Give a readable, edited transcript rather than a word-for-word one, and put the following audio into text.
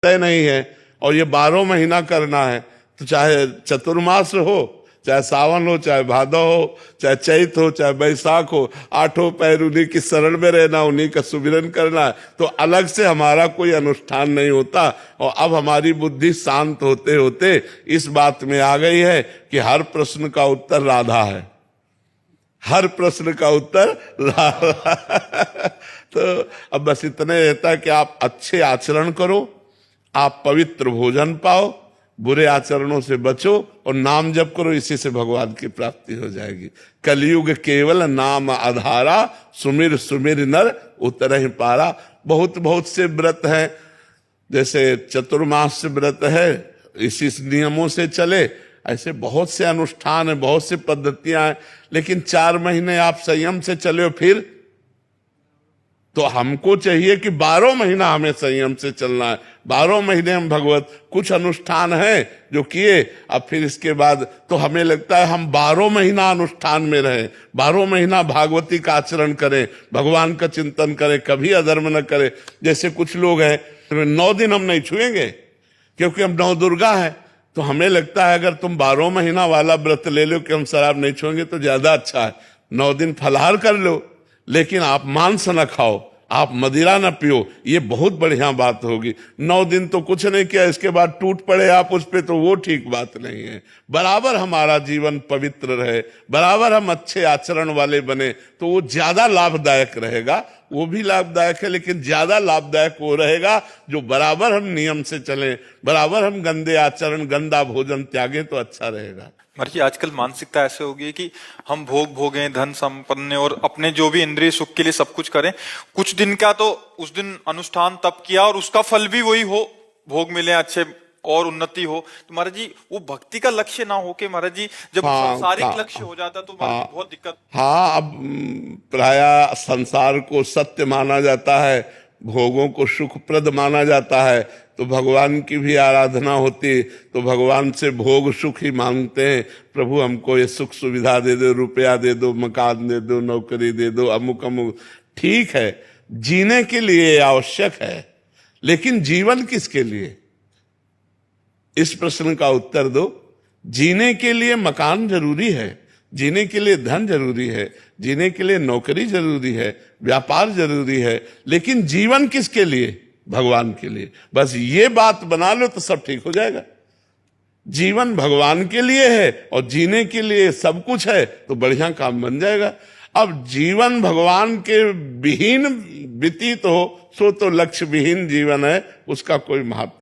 तय नहीं है और ये 12 महीना करना है, तो चाहे चतुर्मास हो, चाहे सावन हो, चाहे भादव हो, चाहे चैत हो, चाहे बैसाख हो, 8 पैर उन्हीं की शरण में रहना, उन्हीं का सुमिरन करना है। तो अलग से हमारा कोई अनुष्ठान नहीं होता। और अब हमारी बुद्धि शांत होते होते इस बात में आ गई है कि हर प्रश्न का उत्तर राधा है, हर प्रश्न का उत्तर राधा। तो अब बस इतने रहता है कि आप अच्छे आचरण करो, आप पवित्र भोजन पाओ, बुरे आचरणों से बचो और नाम जप करो, इसी से भगवान की प्राप्ति हो जाएगी। कलयुग केवल नाम आधारा, सुमिर सुमिर नर उतरहि पारा। बहुत बहुत से व्रत हैं, जैसे चतुर्मास से व्रत है, इसी नियमों से चले, ऐसे बहुत से अनुष्ठान है, बहुत से पद्धतियां हैं। लेकिन 4 महीने आप संयम से चले फिर तो हमको चाहिए कि 12 महीना हमें संयम से चलना है। 12 महीने हम भगवत कुछ अनुष्ठान है जो किए, अब फिर इसके बाद तो हमें लगता है हम 12 महीना अनुष्ठान में रहें, 12 महीना भागवती का आचरण करें, भगवान का चिंतन करें, कभी अधर्म न करें। जैसे कुछ लोग हैं 9 दिन हम नहीं छुएंगे क्योंकि हम 9 दुर्गा है, तो हमें लगता है अगर तुम 12 महीना वाला व्रत ले लो कि हम शराब नहीं छुएंगे तो ज्यादा अच्छा है। 9 दिन फलाहार कर लो, लेकिन आप मांस न खाओ, आप मदिरा न पियो, ये बहुत बढ़िया बात होगी। 9 दिन तो कुछ नहीं किया, इसके बाद टूट पड़े आप उस पे, तो वो ठीक बात नहीं है। बराबर हमारा जीवन पवित्र रहे, बराबर हम अच्छे आचरण वाले बने, तो वो ज्यादा लाभदायक रहेगा। वो भी लाभदायक है, लेकिन ज्यादा लाभदायक वो रहेगा जो बराबर हम नियम से चलें, बराबर हम गंदे आचरण, गंदा भोजन त्यागें, तो अच्छा रहेगा। महर्षि, आजकल मानसिकता ऐसे हो गई है कि हम भोग भोगें, धन संपन्न और अपने जो भी इंद्रिय सुख के लिए सब कुछ करें। कुछ दिन का तो उस दिन अनुष्ठान तप किया और उसका फल भी वही हो, भोग मिले अच्छे और उन्नति हो। तो महाराज जी, वो भक्ति का लक्ष्य ना हो के महाराज जी, जब सांसारिक लक्ष्य हो जाता तो बहुत दिक्कत। हाँ, अब प्राय संसार को सत्य माना जाता है, भोगों को सुखप्रद माना जाता है, तो भगवान की भी आराधना होती, तो भगवान से भोग सुख ही मांगते हैं। प्रभु हमको ये सुख सुविधा दे दो, रुपया दे दो, मकान दे दो, नौकरी दे दो, अमुक अमुक। ठीक है, जीने के लिए आवश्यक है, लेकिन जीवन किसके लिए, इस प्रश्न का उत्तर दो। जीने के लिए मकान जरूरी है, जीने के लिए धन जरूरी है, जीने के लिए नौकरी जरूरी है, व्यापार जरूरी है, लेकिन जीवन किसके लिए, भगवान के लिए। बस ये बात बना लो तो सब ठीक हो जाएगा। जीवन भगवान के लिए है और जीने के लिए सब कुछ है, तो बढ़िया काम बन जाएगा। अब जीवन भगवान के विहीन व्यतीत हो, सो तो लक्ष्य विहीन जीवन है, उसका कोई महत्व